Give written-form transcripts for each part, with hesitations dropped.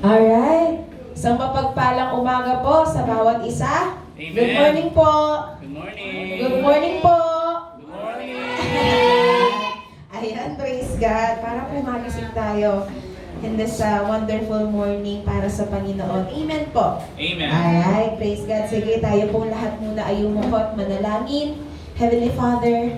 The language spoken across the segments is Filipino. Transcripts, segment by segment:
Alright. Isang mapagpalang umaga po sa bawat isa. Amen. Good morning po. Good morning. Good morning po. Good morning. Ayan, praise God. Para po magising tayo in this wonderful morning para sa Panginoon. Amen po. Amen. Alright, praise God. Sige, tayo pong lahat muna ay umupo at manalangin. Heavenly Father,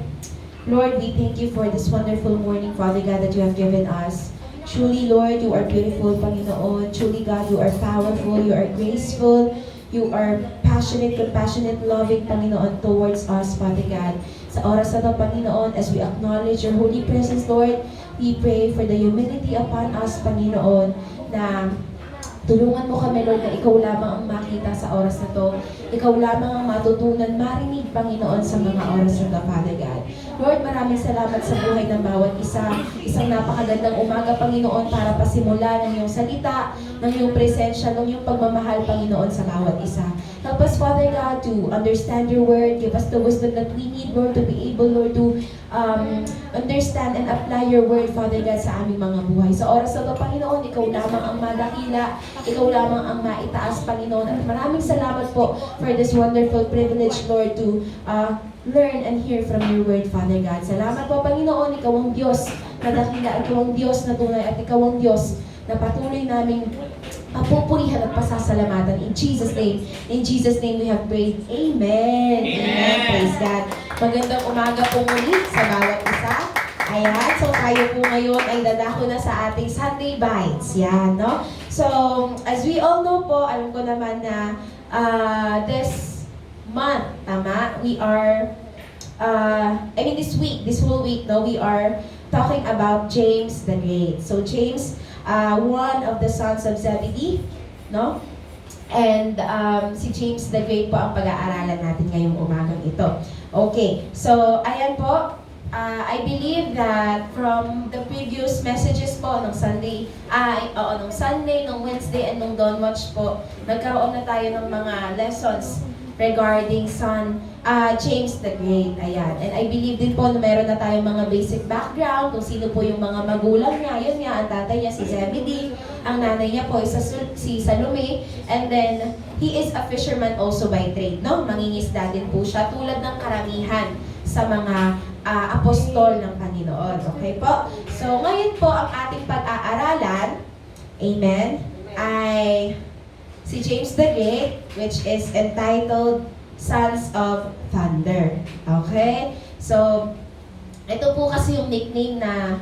Lord, we thank you for this wonderful morning, Father God, that you have given us. Truly, Lord, you are beautiful, Panginoon. Truly, God, you are powerful, you are graceful, you are passionate, compassionate, loving, Panginoon, towards us, Father God. Sa oras na ito, Panginoon, as we acknowledge your holy presence, Lord, we pray for the humility upon us, Panginoon, na tulungan mo kami, Lord, na ikaw lamang ang makita sa oras na to. Ikaw lamang ang matutunan, marinig, Panginoon, sa mga oras na to, Father God. Lord, maraming salamat sa buhay ng bawat isa. Isang napakagandang umaga, Panginoon, para pasimula ng iyong salita, ng iyong presensya, ng iyong pagmamahal, Panginoon, sa bawat isa. Help us, Father God, to understand your word. Give us the wisdom that we need, Lord, to be able, Lord, to understand and apply your word, Father God, sa aming mga buhay. Sa oras na ito, Panginoon, ikaw lamang ang madakila, ikaw lamang ang maitaas, Panginoon. At maraming salamat po for this wonderful privilege, Lord, to learn and hear from your word, Father God. Salamat po, Panginoon, ikaw ang Diyos na dakila, ikaw ang Diyos na tunay, at ikaw ang Diyos na patuloy naming papupurihan at pasasalamatan. In Jesus' name we have prayed. Amen. Amen. Praise God. Magandang umaga po muli sa bawat isa. Ayan, so tayo po ngayon ay dadako na sa ating Sunday Bites. Yan, no? So, as we all know po, alam ko naman na this month, tama? We are, this week, this whole week, no? We are talking about James the Great. So, James, one of the sons of Zebedee, no? And si James the Great po ang pag-aaralan natin ngayong umagang ito. Okay, so ayan po, I believe that from the previous messages po nung Sunday, nung Sunday, nung Wednesday, and nung Dawn Watch po, nagkaroon na tayo ng mga lessons regarding James the Great. Ayan. And I believe din po na meron na tayong mga basic background kung sino po yung mga magulang niya. Yun nga, ang tatay niya si Zebedee, ang nanay niya po si Salome, and then he is a fisherman also by trade, no? Mangingisda din po siya, tulad ng karamihan sa mga apostol ng Panginoon. Okay po? So, ngayon po, ang ating pag-aaralan, amen, ay si James the Great, which is entitled Sons of Thunder. Okay? So, ito po kasi yung nickname na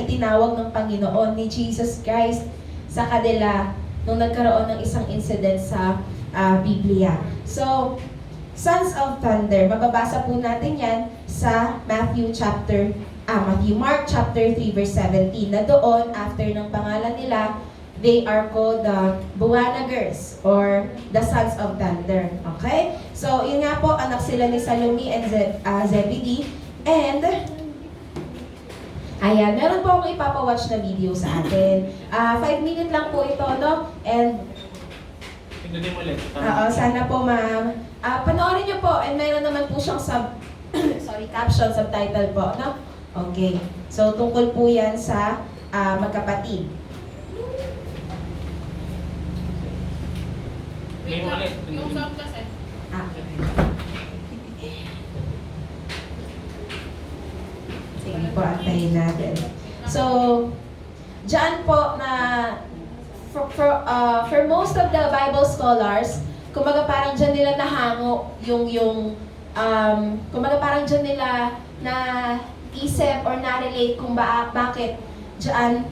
itinawag ng Panginoon ni Jesus Christ sa kanila nung nagkaroon ng isang incident sa Biblia. So, Sons of Thunder, mababasa po natin yan sa Mark chapter 3 verse 17, na doon, after ng pangalan nila, they are called the Boanagers or the Sons of Thunder. Okay? So, yun nga po, anak sila ni Salome and Zebedee. And, ayan, meron po akong ipapawatch na video sa atin. 5 minutes lang po ito, no? And, Tignan mo ulit. sana po, ma'am. Panoorin niyo po, and meron naman po siyang caption, subtitle po, no? Okay. So, tungkol po yan sa magkapatid. Tignan mo ulit. Yung sound kasi. Sige po, antayin natin. So, dyan po na for most of the Bible scholars, kumaga parang dyan nila nahango kumaga parang dyan nila na isip or na-relate kung bakit dyan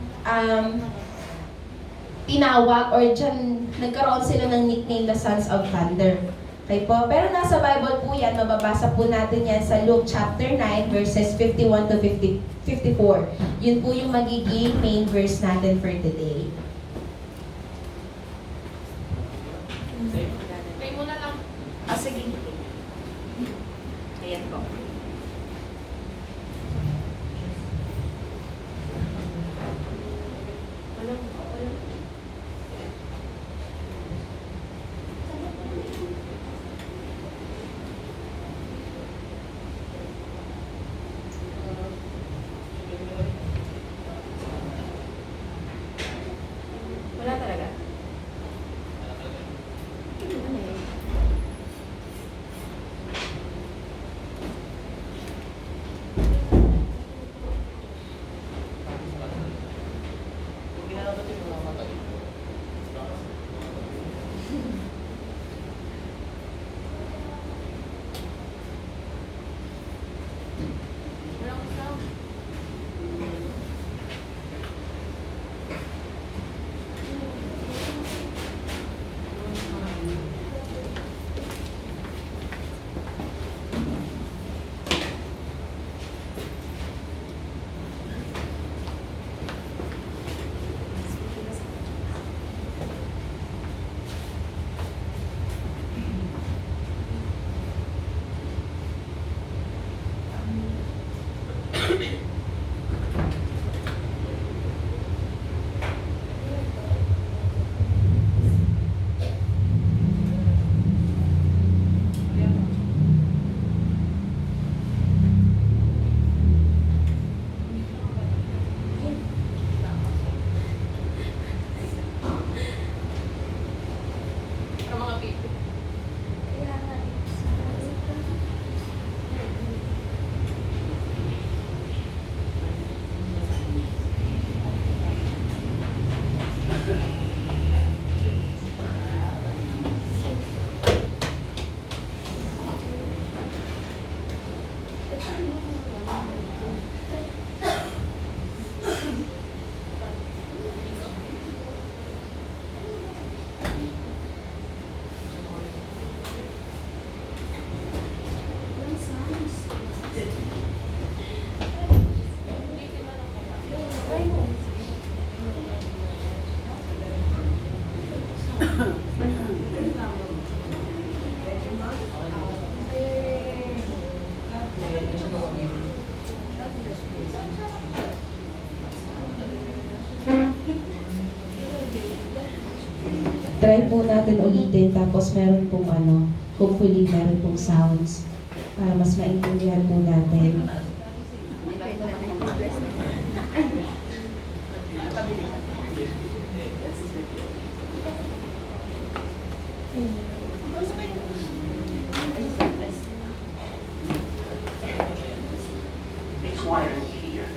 tinawag or dyan nagkaroon sila ng nickname na Sons of Thunder. Okay po? Pero nasa Bible po yan, mababasa po natin yan sa Luke chapter 9 verses 51 to 54. Yun po yung magiging main verse natin for today. Pray mo na lang. Sige. Ayan po. Try po natin ulitin, tapos meron pong hopefully meron pong sounds para mas maintindihan po natin. It's why I'm here.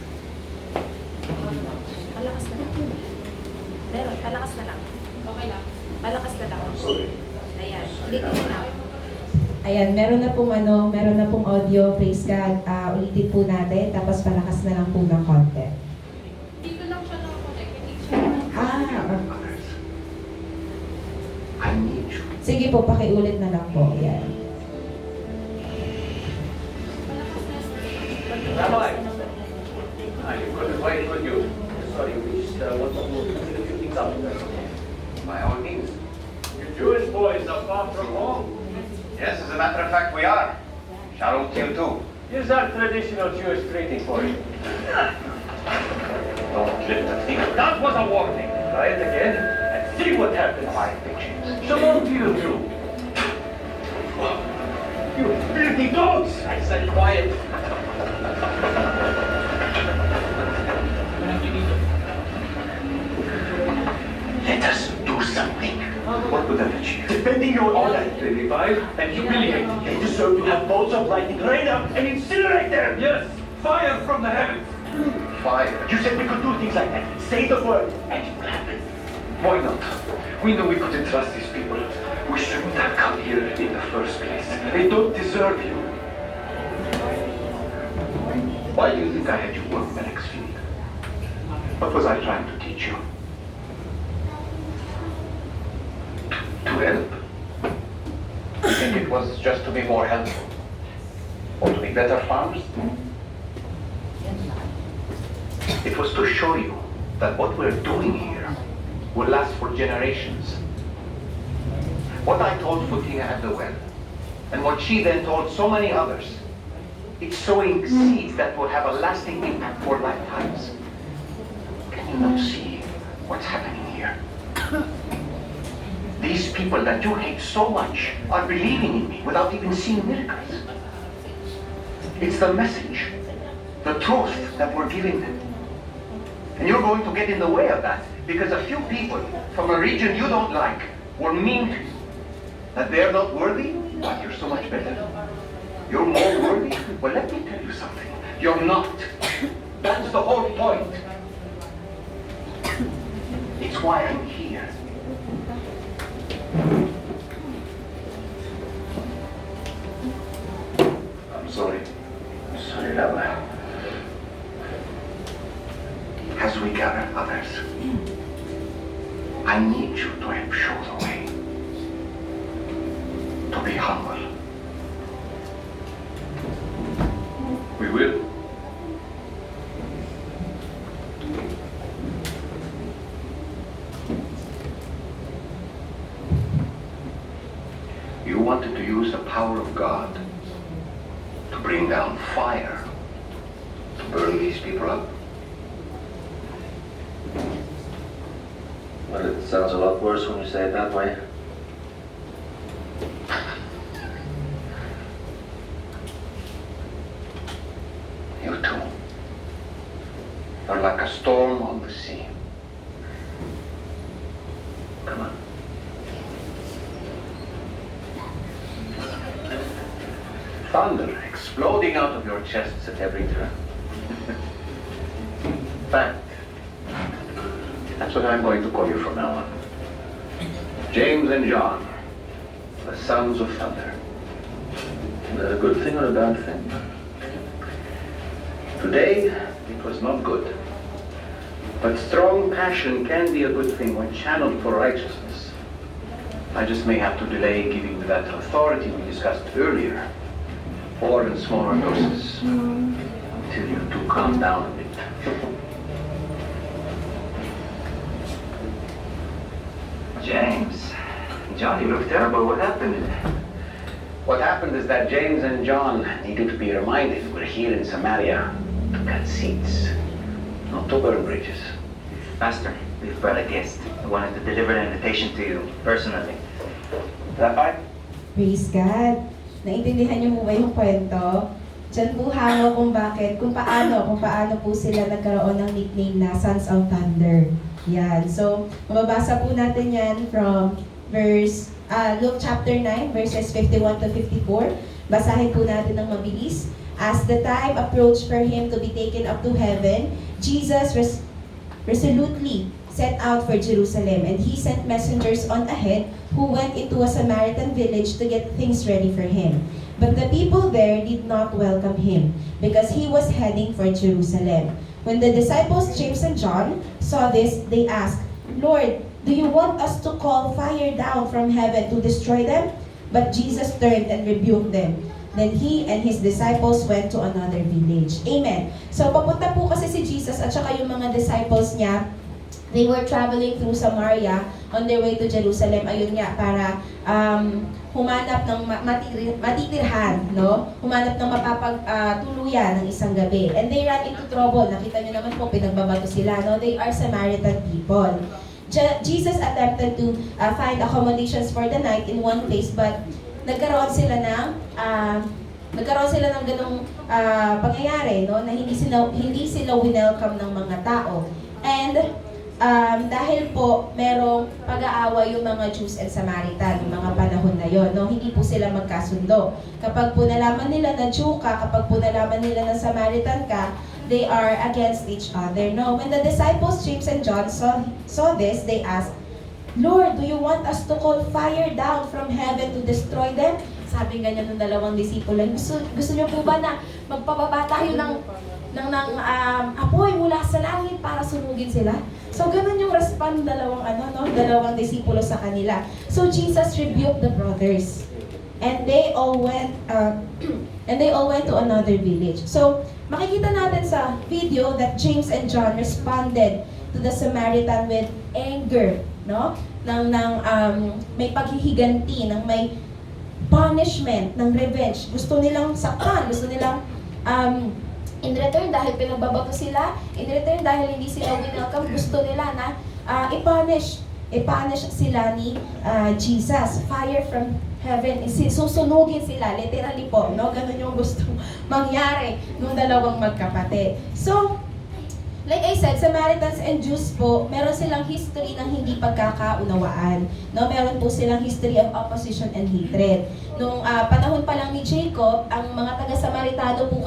Palakas na lang. Meron, palakas na lang. Okay lang. Palakas na lang. Sorry. Ayan. Ulitin mo na. Ayan, meron na pong audio, praise God. Ulitin po natin, tapos palakas na lang po ng konti. Dito lang siya nakakonect. Hindi siya. Others. I need you. Sige po, pakiulit na lang po. Ayan. Palakas na Rabbi, I'm quite with you. Sorry, we just want to clean a few things up. By all means. You Jewish boys are far from home. Yes, as a matter of fact, we are. Shalom to you too. Here's our traditional Jewish greeting for you. Don't lift a finger. That was a warning. Try it again and see what happens. Quiet, bitches. Shalom to you, Jew. You filthy dogs! I said quiet. Walang dito. Let us do something. What would that achieve? Defending your honor, dignified and humiliated. They deserve to have bolts of lightning rain up and incinerate them. Yes, fire from the heavens. Fire. You said we could do things like that. Say the word, and it will happen. Why not? We know we couldn't trust these people. We shouldn't have come here in the first place. They don't deserve you. Why do you think I had you work Melek's field? What was I trying to teach you? To help? You think it was just to be more helpful? Or to be better farmers? It was to show you that what we're doing here will last for generations. What I told Futinga at the well, and what she then told so many others, it's sowing seeds that will have a lasting impact for lifetimes. Can you not see what's happening here? These people that you hate so much are believing in me without even seeing miracles. It's the message, the truth that we're giving them. And you're going to get in the way of that because a few people from a region you don't like were mean to you. That they're not worthy, but you're so much better. You're more worthy? Well, let me tell you something. You're not. That's the whole point. It's why I'm here. I'm sorry. I'm sorry, Rabbi. As we gather others, I need you to help show the way. To be humble. We will. You wanted to use the power of God to bring down fire, to burn these people up. Well, it sounds a lot worse when you say it that way. You too. You're like a storm on the sea. Come on. Thunder exploding out of your chests at every turn. Fact. That's what I'm going to call you from now on. James and John, the sons of thunder. Is that a good thing or a bad thing? Today, it was not good. But strong passion can be a good thing when channeled for righteousness. I just may have to delay giving you that authority we discussed earlier, or in smaller doses, until you two calm down a bit. James. John, you look terrible. What happened? What happened is that James and John needed to be reminded we're here in Samaria to cut seats, not to burn bridges. Pastor, we've brought a guest. I wanted to deliver an invitation to you personally. Is that fine? Praise God. Naintindihan niyo po ba yung kwento? Diyan po hango kung paano po sila nagkaroon ng nickname na Sons of Thunder. Yan. So, mababasa po natin yan from Luke chapter 9, verses 51 to 54. Basahin po natin ng mabilis. As the time approached for him to be taken up to heaven, Jesus resolutely set out for Jerusalem, and he sent messengers on ahead who went into a Samaritan village to get things ready for him. But the people there did not welcome him, because he was heading for Jerusalem. When the disciples James and John saw this, they asked, "Lord, do you want us to call fire down from heaven to destroy them?" But Jesus turned and rebuked them. Then he and his disciples went to another village. Amen. So papunta po kasi si Jesus at saka yung mga disciples niya, they were traveling through Samaria on their way to Jerusalem. Ayun nga, para humanap ng matitirhan, no? Humanap ng mapapagtuluyan ng isang gabi. And they ran into trouble. Nakita niyo naman po, pinagbabato sila, no? They are Samaritan people. Jesus attempted to find accommodations for the night in one place, but nagkaroon sila ng ganong pangyayari, no, na hindi sila winelcome ng mga tao. And dahil po merong pag-aaway yung mga Jews and Samaritan yung mga panahon na yon, no, hindi po sila magkasundo. Kapag po nalaman nila na Jew ka, kapag po nalaman nila na Samaritan ka, they are against each other. No, when the disciples James and John saw this, they asked, "Lord, do you want us to call fire down from heaven to destroy them?" Sabi ganyan ng dalawang disipulo, gusto niyo po ba na magpababa tayo ng apoy mula sa langit para sunugin sila? So ganun yung respond ng dalawang disipulo sa kanila. So Jesus rebuked the brothers. And they all went to another village. So makikita natin sa video that James and John responded to the Samaritan with anger, no? May paghihiganti, ng may punishment, ng revenge. Gusto nilang saktan, gusto nilang in return dahil pinagbabato sila, in return dahil hindi sila welcome, gusto nila na i-punish sila ni Jesus. Fire from heaven, susunugin sila, literally po, no? Ganun yung gustong mangyari ng dalawang magkapatid. So, like I said, Samaritans and Jews po, meron silang history ng hindi pagkakaunawaan. No, meron po silang history of opposition and hatred. Nung panahon pa lang ni Jacob, ang mga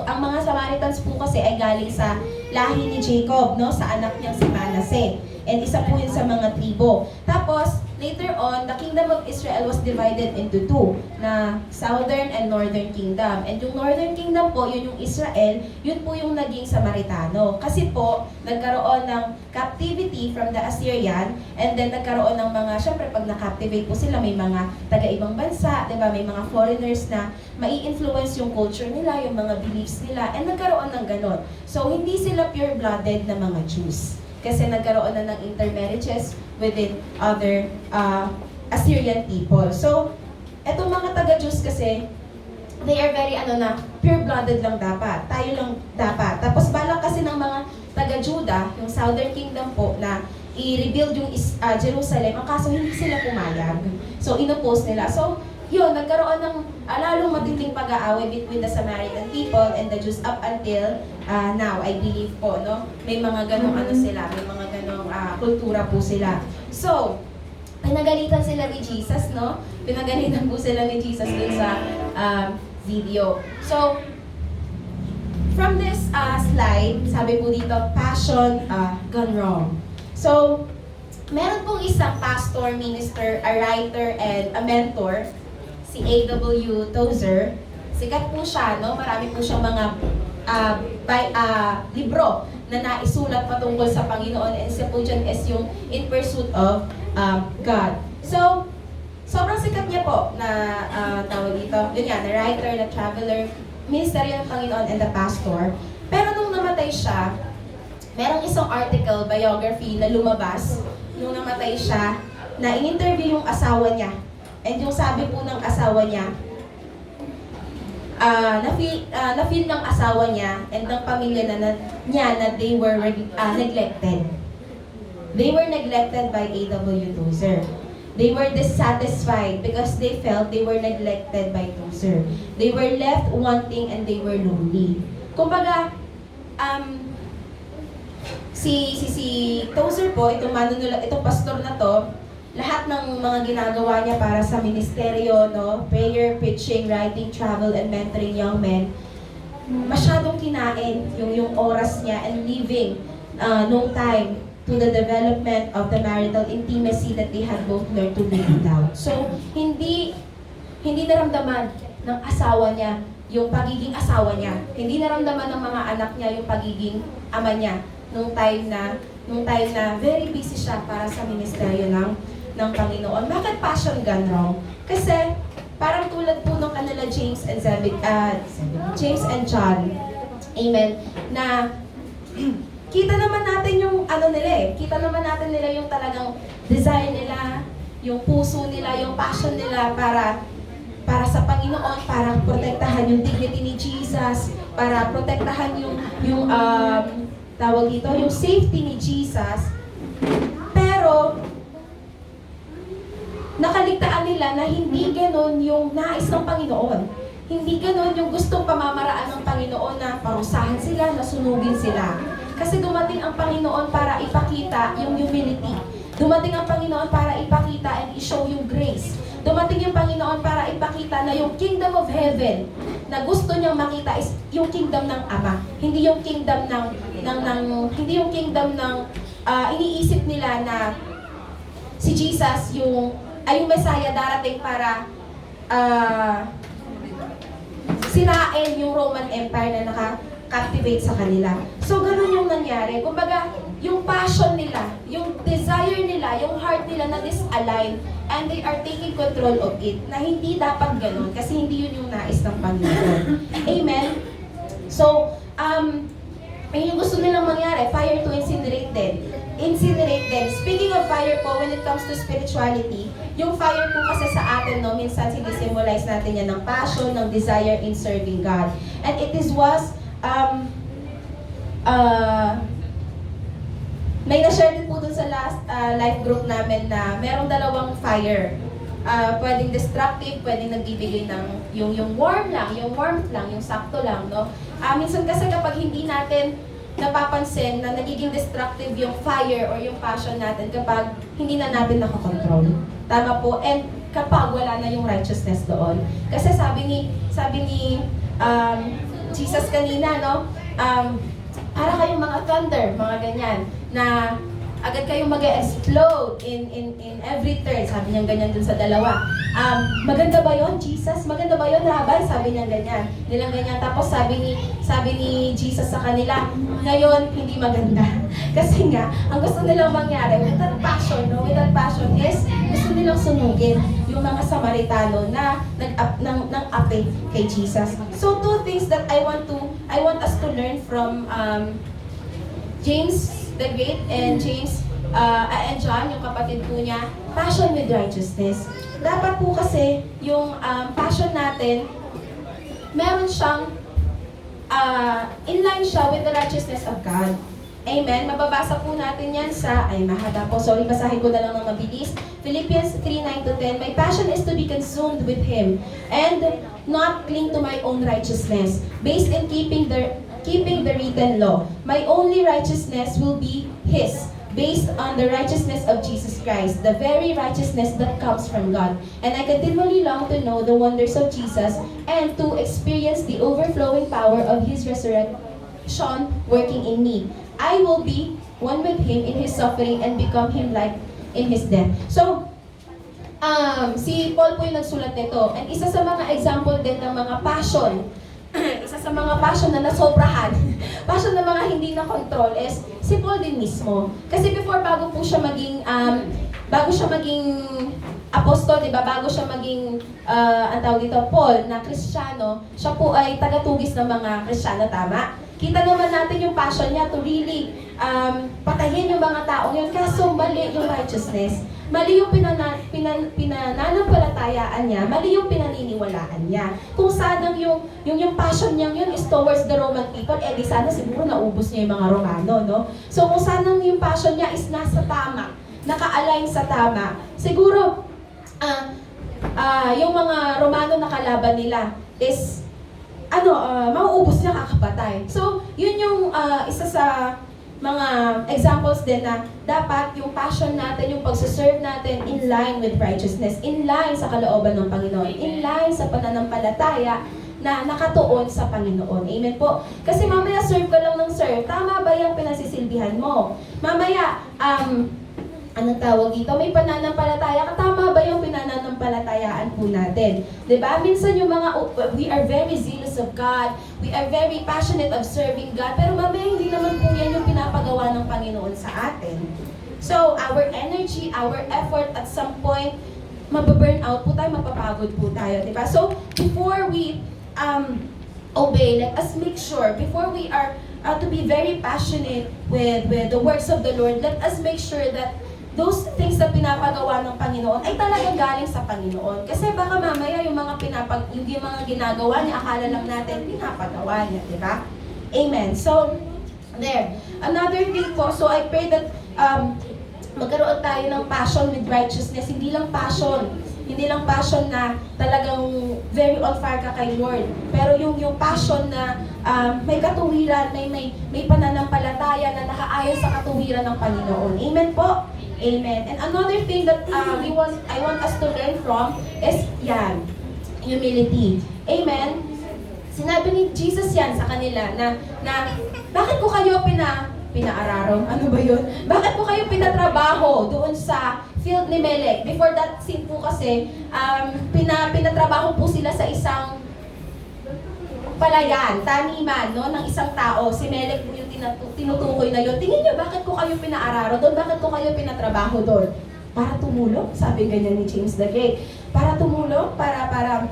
ang mga Samaritans po kasi ay galing sa lahi ni Jacob, no, sa anak niyang si Manasseh. And isa po yun sa mga tribo. Tapos, later on, the kingdom of Israel was divided into two, na southern and northern kingdom. And yung northern kingdom po, yun yung Israel, yun po yung naging Samaritano. Kasi po, nagkaroon ng captivity from the Assyrian, and then nagkaroon ng mga, syempre pag na-captivate po sila, may mga taga-ibang bansa, diba? May mga foreigners na mai-influence yung culture nila, yung mga beliefs nila, and nagkaroon ng ganon. So, hindi sila pure-blooded na mga Jews. Kasi nagkaroon na ng intermarriages within other Assyrian people. So, etong mga taga-Jews kasi, they are very pure-blooded lang dapat. Tayo lang dapat. Tapos balak kasi ng mga taga-Judah, yung Southern Kingdom po, na i-rebuild yung Jerusalem. Ang kaso hindi sila pumayag. So, inoppose nila. So, yun, nagkaroon ng lalong matinding pag-aaway between the Samaritan people and the Jews up until now, I believe po, no? May mga ganong sila, may mga ganong kultura po sila. So, pinagalitan sila ni Jesus, no? Pinagalitan po sila ni Jesus dun sa video. So, from this slide, sabi po dito, passion gone wrong. So, meron pong isang pastor, minister, a writer, and a mentor, si A.W. Tozer. Sikat po siya, no? Marami po siyang mga libro na naisulat patungkol sa Panginoon, and isa po dyan is yung In Pursuit of God. So, sobrang sikat niya po na tawag dito, yun yan, na writer, na traveler, minister ng Panginoon, and the pastor. Pero nung namatay siya, merong isang article, biography, na lumabas nung namatay siya, na in-interview yung asawa niya. And yung sabi po ng asawa niya, na-feel ng asawa niya and ng pamilya niya na they were neglected. They were neglected by A.W. Tozer. They were dissatisfied because they felt they were neglected by Tozer. They were left wanting and they were lonely. Kumbaga, si Tozer po, itong pastor na to, lahat ng mga ginagawa niya para sa ministeryo, no? Prayer, preaching, writing, travel, and mentoring young men, masyadong kinain yung oras niya and leaving no time to the development of the marital intimacy that they had both learned to live without. So, hindi naramdaman ng asawa niya yung pagiging asawa niya. Hindi naramdaman ng mga anak niya yung pagiging ama niya nung time na very busy siya para sa ministeryo ng Panginoon. Bakit passion gone wrong? Kasi parang tulad po nung kanila James and John, amen, na kita naman natin yung kita naman natin nila yung talagang desire nila, yung puso nila, yung passion nila para sa Panginoon, para protektahan yung dignity ni Jesus, para protektahan yung tawag dito, yung safety ni Jesus. Pero nakaligtaan nila na hindi ganon yung nais ng Panginoon. Hindi ganon yung gustong pamamaraan ng Panginoon na parusahan sila, na sunugin sila. Kasi dumating ang Panginoon para ipakita yung humility. Dumating ang Panginoon para ipakita and i-show yung grace. Dumating yung Panginoon para ipakita na yung kingdom of heaven na gusto niyang makita is yung kingdom ng Ama. Hindi yung kingdom ng iniisip nila na si Jesus yung Messiah darating para sirain yung Roman Empire na naka-captivate sa kanila. So, ganun yung nangyari. Kumbaga, yung passion nila, yung desire nila, yung heart nila na disalign, and they are taking control of it, na hindi dapat ganun, kasi hindi yun yung nais ng Panginoon. Amen? So, yung gusto nilang mangyari, fire to incinerate them. Incinerate them. Speaking of fire po, when it comes to spirituality, yung fire po kasi sa atin, no, minsan sinisimbolize natin yan ng passion, ng desire in serving God. And it was, may na-share din po dun sa last life group namin na merong dalawang fire. Pwedeng destructive, pwedeng nagbibigay ng yung warm lang, yung warmth lang, yung sakto lang, no? Minsan kasi kapag hindi natin napapansin na nagiging destructive yung fire or yung passion natin kapag hindi na natin nakakontrol. Tama po. And kapag wala na yung righteousness doon. Kasi sabi ni Jesus kanina, no? Para kayong mga thunder, mga ganyan, na agad kayong mag-explode in every turn. Sabi niya ganyan dun sa dalawa. Maganda ba yon, Jesus? Maganda ba yon, Rabbi? Sabi niya ganyan. Nilang ganyan. Tapos sabi ni Jesus sa kanila, ngayon, hindi maganda. Kasi nga, ang gusto nilang mangyari, with that passion, no? With that passion is, gusto nilang sunugin yung mga Samaritano na nang-ape kay Jesus. So, two things that I want us to learn from James the Great and John, yung kapatid po niya, passion with righteousness. Dapat po kasi yung passion natin, meron siyang inline siya with the righteousness of God. Amen? Mababasa po natin yan sa, mahaba po, sorry, basahin ko na lang ng mabilis. Philippians 3:9-10, my passion is to be consumed with Him and not cling to my own righteousness, based in keeping the written law. My only righteousness will be His, based on the righteousness of Jesus Christ, the very righteousness that comes from God. And I continually long to know the wonders of Jesus and to experience the overflowing power of His resurrection working in me. I will be one with Him in His suffering and become Him like in His death. So, si Paul po yung nagsulat nito. And isa sa mga example din ng mga passion, isa sa mga passion na nasobrahan, passion na mga hindi na control is si Paul din mismo. Kasi before, bago siya maging apostol, di ba? Bago siya maging, ang tawag dito, Paul, na Kristiyano, siya po ay tagatugis ng mga Kristiyano, tama? Kita naman natin yung passion niya to really patayin yung mga taong yun, kaso mali yung righteousness. mali yung pinananampalatayaan niya, mali yung pinaniniwalaan niya. Kung sanang yung passion niya yun is towards the Roman people, di sana siguro naubos niya yung mga Romano, no? So kung sanang yung passion niya is nasa tama, naka-align sa tama, siguro, yung mga Romano na kalaban nila is mauubos niya, kakapatay. So, yun yung isa sa mga examples din na dapat yung passion natin, yung pagsaserve natin in line with righteousness, in line sa kalooban ng Panginoon, in line sa pananampalataya na nakatuon sa Panginoon. Amen po. Kasi mamaya serve ka lang ng serve. Tama ba yung pinasisilbihan mo? Mamaya, anong tawag dito? May pananampalataya ka. Tama ba yung pinananampalatayaan po natin? Diba? Minsan yung we are very zealous of God. We are very passionate of serving God. Pero mamaya hindi naman po yan yung pinapagawa ng Panginoon sa atin. So, our energy, our effort at some point, mababurn out po tayo, mapapagod po tayo. Diba? So, before we obey, let us make sure, before we are to be very passionate with the works of the Lord, let us make sure that those things na pinapagawa ng Panginoon ay talagang galing sa Panginoon. Kasi baka mamaya yung mga ginagawa niya, akala lang natin pinapagawa niya, di ba? Amen. So, there. Another thing po, so I pray that magkaroon tayo ng passion with righteousness. Hindi lang passion na talagang very on fire ka kay Lord. Pero yung passion na may katuwiran, may pananampalataya na nakaayon sa katuwiran ng Panginoon. Amen po? Amen. And another thing that I want us to learn from is yan, humility. Amen. Sinabi ni Jesus yan sa kanila na bakit ko kayo pinaararo? Ano ba yun? Bakit ko kayo pinatrabaho doon sa field ni Melek? Before that scene po kasi, pinatrabaho po sila sa isang palayan, taniman, no, ng isang tao. Si Melek po yung tinutukoy na yun. Tingin niyo, bakit ko kayo pinaararo doon? Bakit ko kayo pinatrabaho doon? Para tumulong, sabi ganyan ni James the Great. Para tumulong, para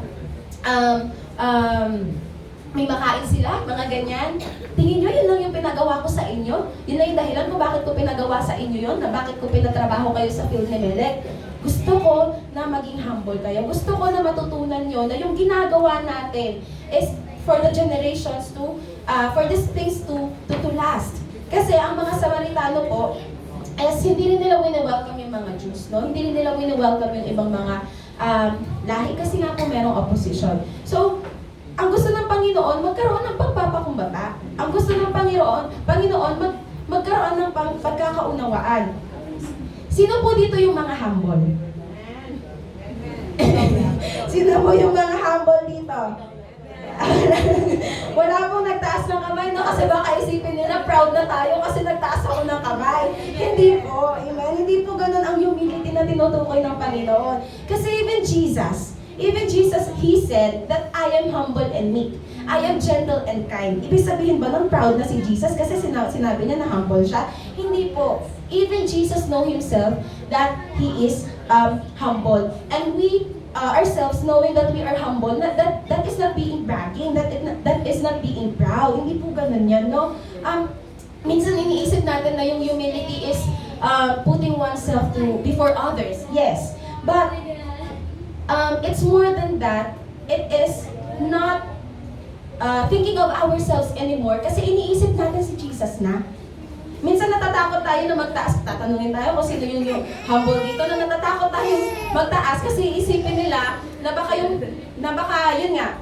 may makain sila, mga ganyan. Tingin niyo, yun lang yung pinagawa ko sa inyo? Yun lang yung dahilan kung bakit ko pinagawa sa inyo yun? Na bakit ko pinatrabaho kayo sa field ni Melek? Gusto ko na maging humble kayo. Gusto ko na matutunan nyo na yung ginagawa natin is for the generations to, for these things to last. Kasi ang mga Samaritano po, hindi rin nila wini-welcome yung mga Jews, no? Hindi rin nila wini-welcome yung ibang mga lahi kasi nga po merong opposition. So, ang gusto ng Panginoon, magkaroon ng pagpapakumbaba. Ang gusto ng Panginoon, magkaroon ng pagkakaunawaan. Sino po dito yung mga humble? Sino po yung mga humble dito? Wala pong nagtaas ng kamay, no? Kasi baka isipin nila, proud na tayo kasi nagtaas ako ng kamay. Hindi po, amen? Hindi po ganun ang humility na tinutukoy ng Panginoon. Kasi even Jesus, He said that I am humble and meek. I am gentle and kind. Ibig sabihin ba ng proud na si Jesus kasi sinabi niya na humble siya? Hindi po. Even Jesus know Himself that He is humble. And we ourselves knowing that we are humble, that is not being bragging, that is not being proud. Hindi po ganun yan, no? Minsan iniisip natin na yung humility is putting oneself before others. Yes. But it's more than that. It is not thinking of ourselves anymore kasi iniisip natin si Jesus na. Minsan natatakot tayo na magtaas. Tatanungin tayo kung sino yung humble dito, na natatakot tayo magtaas kasi isipin nila na baka yun nga,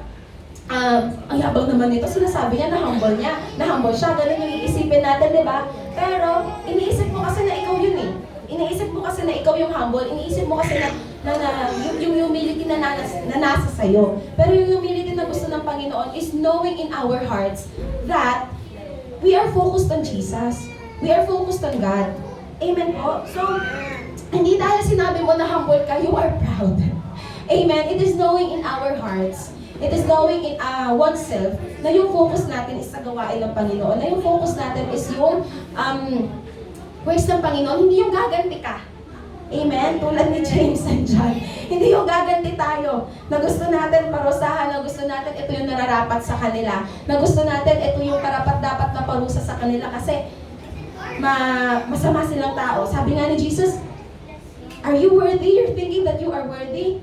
ang yabang naman nito, sinasabi niya na humble siya, ganun yung iisipin natin, di ba? Pero, iniisip mo kasi na ikaw yun eh. Iniisip mo kasi na ikaw yung humble, iniisip mo kasi na yung humility na nasa sayo. Pero yung humility na gusto ng Panginoon is knowing in our hearts that we are focused on Jesus. We are focused on God. Amen po? So, hindi dahil sinabi mo na humble ka, you are proud. Amen? It is knowing in our hearts. It is knowing in oneself na yung focus natin is sa gawain ng Panginoon. Na yung focus natin is yung works ng Panginoon. Hindi yung gaganti ka. Amen? Tulad ni James and John. Hindi yung gaganti tayo. Na gusto natin parusahan, na gusto natin ito yung nararapat sa kanila. Na gusto natin ito yung karapat-dapat na parusa sa kanila. Kasi masama silang tao. Sabi nga ni Jesus, Are you worthy? You're thinking that you are worthy?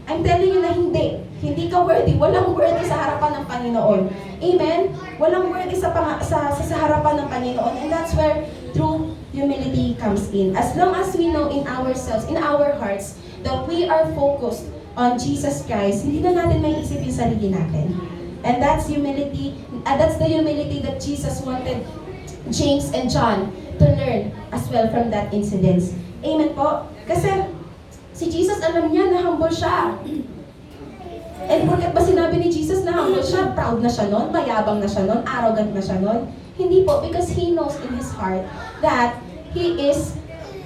I'm telling you na hindi. Hindi ka worthy. Walang worthy sa harapan ng Panginoon. Amen? Walang worthy sa harapan ng Panginoon. And that's where true humility comes in. As long as we know in ourselves, in our hearts, that we are focused on Jesus Christ, hindi na natin may isip yung sarili natin. And that's humility. That's the humility that Jesus wanted James and John to learn as well from that incident. Amen po? Kasi si Jesus, alam niya na humble siya. And bakit ba sinabi ni Jesus na humble siya? Proud na siya nun? Mayabang na siya nun? Arrogant na siya nun? Hindi po, because he knows in his heart that he is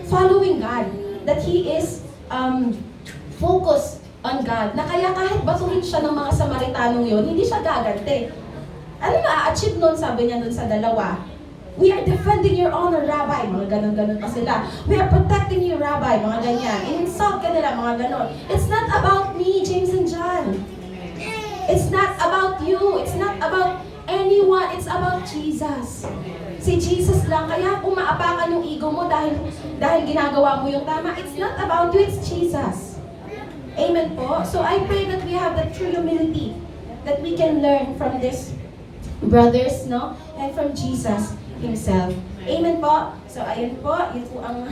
following God. That he is focused on God. Na kaya kahit batuhin siya ng mga Samaritanong yun, hindi siya gagante. Ano na-achieve nun, sabi niya nun sa dalawa? We are defending your honor, Rabbi. Mga ganon-ganon pa sila. We are protecting you, Rabbi. Mga ganyan. In-insult ka nila, mga ganon. It's not about me, James and John. It's not about you. It's not about anyone. It's about Jesus. Si Jesus lang. Kaya umaapakan yung ego mo dahil ginagawa mo yung tama. It's not about you. It's Jesus. Amen po. So I pray that we have that true humility that we can learn from these brothers, no? And from Jesus Himself. Amen po. So, ayun po. Yun po ang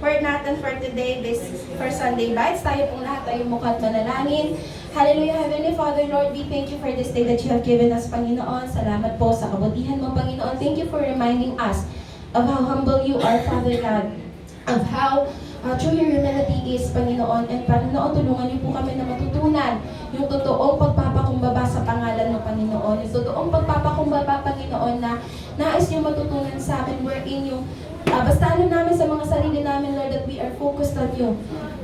word natin for today, this for Sunday Bites. Tayo pong lahat ay mukha at manalangin. Hallelujah, Heavenly Father, Lord, we thank you for this day that you have given us, Panginoon. Salamat po sa kabutihan mo, Panginoon. Thank you for reminding us of how humble you are, Father God. Of how true your humility is, Panginoon. And Panginoon, tulungan niyo po kami na matutunan yung totoong pagpapakumbaba sa pangalan ng Panginoon. Yung totoong pagpapakumbaba, Panginoon, na nais niyo matutunan sa amin, wherein yung basta alam namin sa mga sarili namin, Lord, that we are focused on you.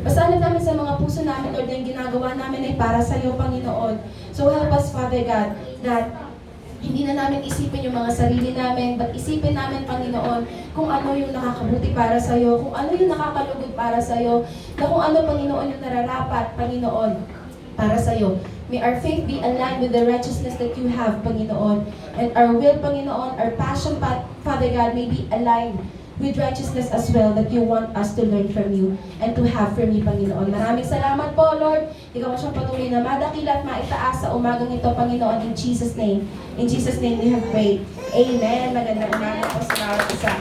Basta alam namin sa mga puso namin, Lord, na yung ginagawa namin ay para sa iyo, Panginoon. So help us, Father God, that hindi na namin isipin yung mga sarili namin, but isipin namin, Panginoon, kung ano yung nakakabuti para sa iyo, kung ano yung nakakalugod para sa iyo, na kung ano, Panginoon, yung nararapat, Panginoon, para sa iyo. May our faith be aligned with the righteousness that you have, Panginoon. And our will, Panginoon, our passion, Father God, may be aligned with righteousness as well that you want us to learn from you and to have from you, Panginoon. Maraming salamat po, Lord. Ikaw mo siyang patuloy na madakila at maitaas sa umagang ito, Panginoon, in Jesus' name. In Jesus' name we have prayed. Amen. Magandang umaga po sa bawat isa.